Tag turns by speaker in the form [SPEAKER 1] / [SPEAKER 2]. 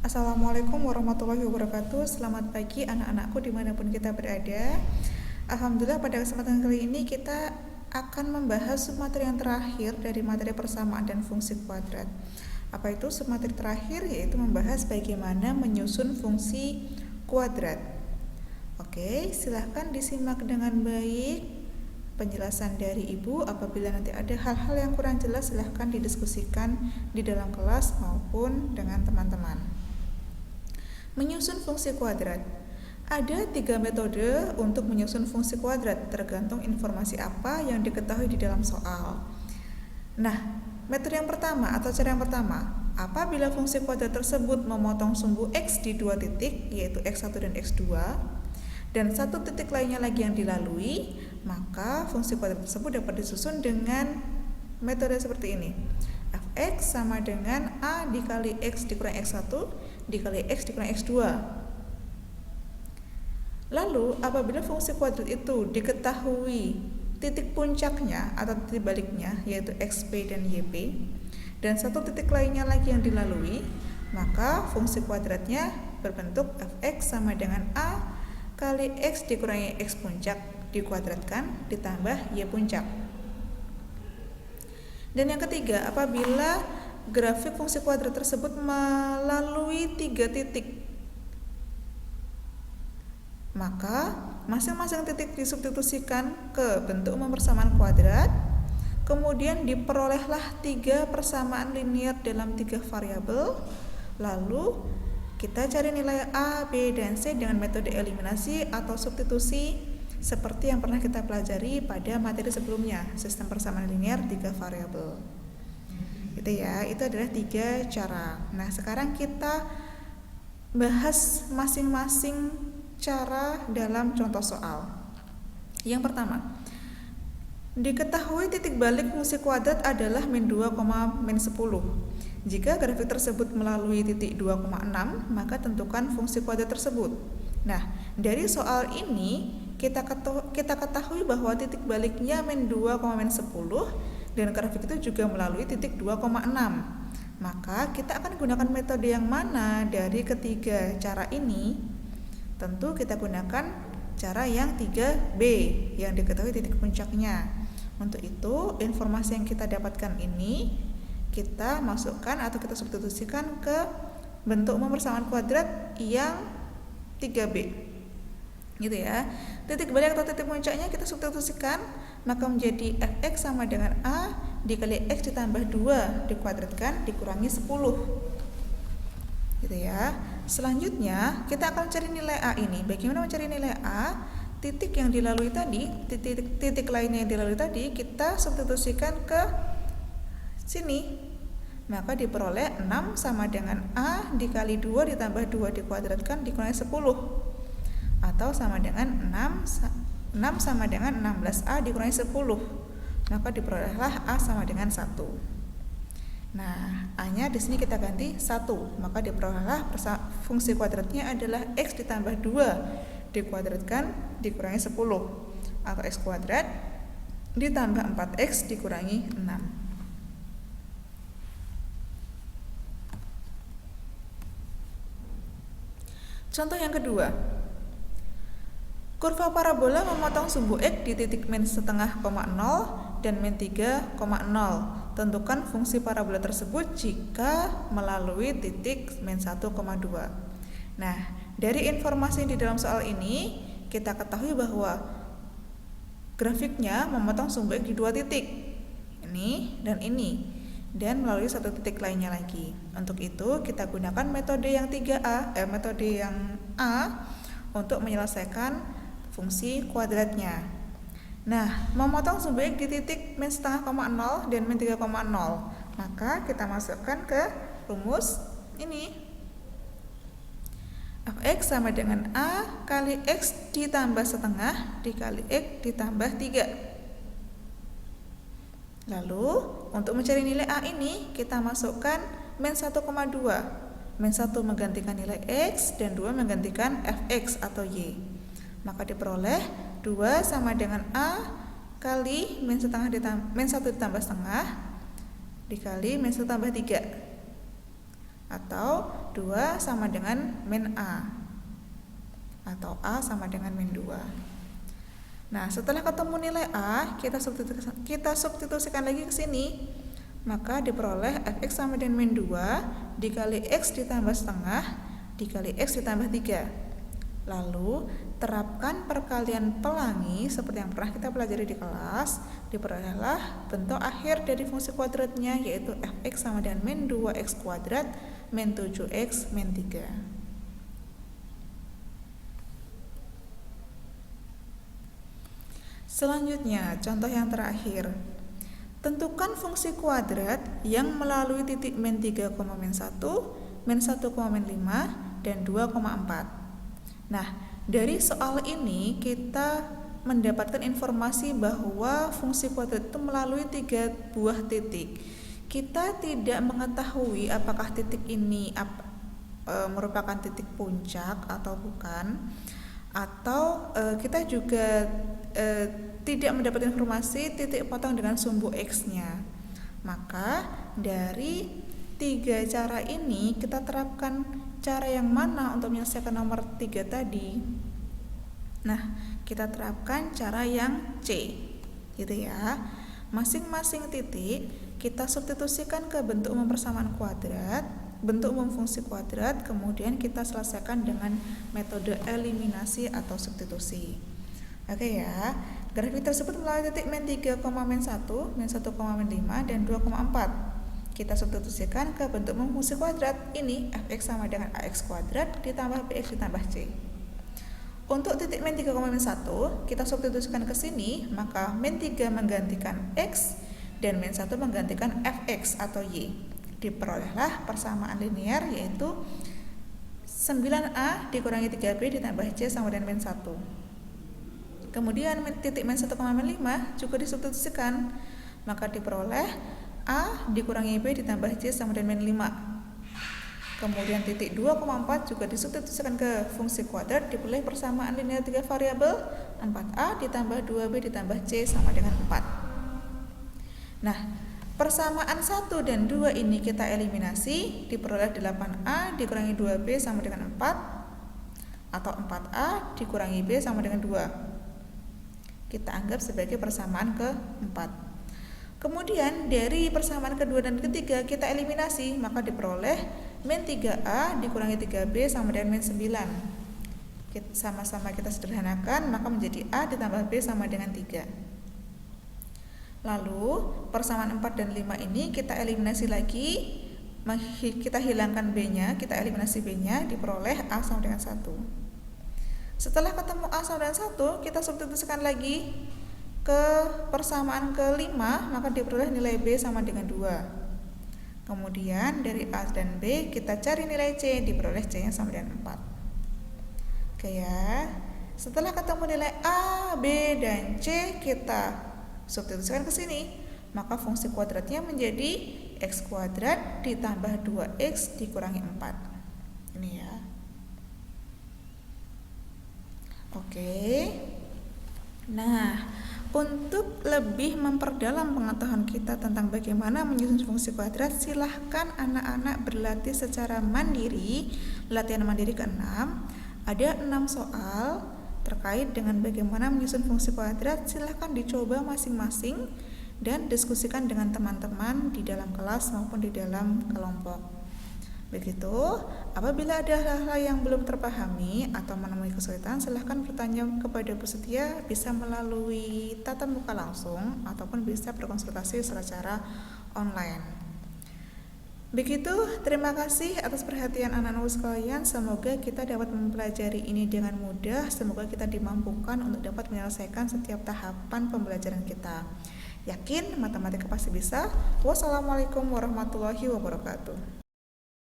[SPEAKER 1] Assalamualaikum warahmatullahi wabarakatuh. Selamat pagi anak-anakku dimanapun kita berada. Alhamdulillah pada kesempatan kali ini kita akan membahas submateri yang terakhir dari materi persamaan dan fungsi kuadrat. Apa itu submateri terakhir? Yaitu membahas bagaimana menyusun fungsi kuadrat. Oke, silahkan disimak dengan baik penjelasan dari Ibu. Apabila nanti ada hal-hal yang kurang jelas, silahkan didiskusikan di dalam kelas maupun dengan teman-teman. Menyusun fungsi kuadrat. Ada 3 metode untuk menyusun fungsi kuadrat, tergantung informasi apa yang diketahui di dalam soal. Nah, metode yang pertama atau cara yang pertama, apabila fungsi kuadrat tersebut memotong sumbu X di 2 titik, yaitu X1 dan X2, dan 1 titik lainnya lagi yang dilalui, maka fungsi kuadrat tersebut dapat disusun dengan metode seperti ini. Fx sama dengan A dikali X dikurangi X1 dikali X dikurangi X2. Lalu apabila fungsi kuadrat itu diketahui titik puncaknya atau titik baliknya, yaitu XP dan YP, dan 1 titik lainnya lagi yang dilalui, maka fungsi kuadratnya berbentuk Fx sama dengan A kali X dikurangi X puncak dikuadratkan ditambah Y puncak. Dan yang ketiga, apabila grafik fungsi kuadrat tersebut melalui 3 titik, maka masing-masing titik disubstitusikan ke bentuk umum persamaan kuadrat, kemudian diperolehlah 3 persamaan linear dalam 3 variabel. Lalu kita cari nilai A, B, dan C dengan metode eliminasi atau substitusi seperti yang pernah kita pelajari pada materi sebelumnya, sistem persamaan linear 3 variabel. Gitu ya, itu adalah 3 cara. Nah, sekarang kita bahas masing-masing cara dalam contoh soal. Yang pertama, diketahui titik balik fungsi kuadrat adalah min 2, min 10. Jika grafik tersebut melalui titik 2,6, maka tentukan fungsi kuadrat tersebut. Nah, dari soal ini kita ketahui bahwa titik baliknya min 2, min 10 dan grafik itu juga melalui titik 2,6. Maka kita akan gunakan metode yang mana dari ketiga cara ini? Tentu kita gunakan cara yang 3B yang diketahui titik puncaknya. Untuk itu, informasi yang kita dapatkan ini kita masukkan atau kita substitusikan ke bentuk umum persamaan kuadrat yang 3B. Gitu ya. Titik balik atau titik puncaknya kita substitusikan, maka menjadi Fx sama dengan A dikali X ditambah 2 dikuadratkan dikurangi 10. Gitu ya. Selanjutnya kita akan cari nilai A ini. Bagaimana mencari nilai A? Titik yang dilalui tadi, titik lainnya yang dilalui tadi kita substitusikan ke sini. Maka diperoleh 6 sama dengan A dikali 2 ditambah 2 dikuadratkan dikurangi 10. Atau sama dengan 6 sama dengan 16A dikurangi 10. Maka diperolehlah A sama dengan 1. Nah, A-nya di sini kita ganti 1. Maka diperolehlah fungsi kuadratnya adalah X ditambah 2 dikuadratkan dikurangi 10. Atau X kuadrat ditambah 4X dikurangi 6. Contoh yang kedua, kurva parabola memotong sumbu X di titik min setengah, 0 dan min 3,0. Tentukan fungsi parabola tersebut jika melalui titik min 1,2. Nah, dari informasi di dalam soal ini kita ketahui bahwa grafiknya memotong sumbu X di 2 titik, ini dan ini, dan melalui 1 titik lainnya lagi. Untuk itu kita gunakan metode yang 3A, metode yang A untuk menyelesaikan fungsi kuadratnya. Nah, memotong sumbu X di titik min setengah, 0 dan min 3,0. Maka kita masukkan ke rumus ini. Fx sama dengan A kali X ditambah setengah dikali X ditambah 3. Lalu, untuk mencari nilai A ini, kita masukkan min 1,2. Min 1 menggantikan nilai X dan 2 menggantikan Fx atau Y. Maka diperoleh 2 sama dengan A kali min 1 ditambah setengah dikali min 1 tambah 3 atau 2 sama dengan min A, atau A sama dengan min 2. Nah, setelah ketemu nilai A, kita substitusikan lagi ke sini. Maka diperoleh fx sama dengan min 2 dikali x ditambah setengah dikali x ditambah 3. Lalu terapkan perkalian pelangi seperti yang pernah kita pelajari di kelas. Diperolehlah bentuk akhir dari fungsi kuadratnya, yaitu fx sama dengan min 2x kuadrat min 7x min 3. Selanjutnya, contoh yang terakhir. Tentukan fungsi kuadrat yang melalui titik min 3, min 1, min 1, min 5, dan 2,4. Nah, dari soal ini kita mendapatkan informasi bahwa fungsi kuadrat itu melalui 3 buah titik. Kita tidak mengetahui apakah titik ini merupakan titik puncak atau bukan, atau kita juga tidak mendapat informasi titik potong dengan sumbu X-nya. Maka dari 3 cara ini kita terapkan cara yang mana untuk menyelesaikan nomor 3 tadi? Nah, kita terapkan cara yang C, gitu ya. Masing-masing titik kita substitusikan ke bentuk umum persamaan kuadrat, bentuk umum fungsi kuadrat, kemudian kita selesaikan dengan metode eliminasi atau substitusi. Oke ya, grafik tersebut melalui titik min 3, min 1, min 1, min 5, dan 2,4. Kita substitusikan ke bentuk umum fungsi kuadrat. Ini fx sama dengan ax kuadrat ditambah bx ditambah c. Untuk titik min 3, min 1, kita substitusikan ke sini, maka min 3 menggantikan x dan min 1 menggantikan fx atau y. Diperolehlah persamaan linear, yaitu 9a dikurangi 3b ditambah c sama dengan min 1. Kemudian titik min 1, min 5 juga disubstitusikan, maka diperoleh A dikurangi B ditambah C sama dengan min 5. Kemudian titik 2,4 juga disubstitusikan ke fungsi kuadrat, diperoleh persamaan linear 3 variabel, 4A ditambah 2B ditambah C sama dengan 4. Nah, persamaan 1 dan 2 ini kita eliminasi, diperoleh 8A dikurangi 2B sama dengan 4, atau 4A dikurangi B sama dengan 2. Kita anggap sebagai persamaan ke-4. Kemudian dari persamaan kedua dan ketiga kita eliminasi, maka diperoleh min 3A dikurangi 3B sama dengan min 9. Sama-sama kita sederhanakan, maka menjadi A ditambah B sama dengan 3. Lalu persamaan 4 dan 5 ini kita eliminasi lagi, kita hilangkan B-nya, kita eliminasi B-nya, diperoleh A sama dengan 1. Setelah ketemu A sama dengan 1, kita substitusikan lagi ke persamaan ke-5, maka diperoleh nilai B sama dengan 2. Kemudian dari A dan B kita cari nilai C, diperoleh C yang sama dengan 4. Oke ya. Setelah ketemu nilai A, B, dan C, kita substitusikan ke sini, maka fungsi kuadratnya menjadi x kuadrat ditambah 2x dikurangi 4. Ini ya. Oke. Nah, untuk lebih memperdalam pengetahuan kita tentang bagaimana menyusun fungsi kuadrat, silahkan anak-anak berlatih secara mandiri. Latihan mandiri ke-6. Ada 6 soal terkait dengan bagaimana menyusun fungsi kuadrat. Silahkan dicoba masing-masing dan diskusikan dengan teman-teman di dalam kelas maupun di dalam kelompok. Begitu, apabila ada hal-hal yang belum terpahami atau menemui kesulitan, silahkan bertanya kepada Bu Setia, bisa melalui tatap muka langsung ataupun bisa berkonsultasi secara online. Begitu, terima kasih atas perhatian anak-anak sekalian. Semoga kita dapat mempelajari ini dengan mudah. Semoga kita dimampukan untuk dapat menyelesaikan setiap tahapan pembelajaran kita. Yakin matematika pasti bisa. Wassalamualaikum warahmatullahi wabarakatuh.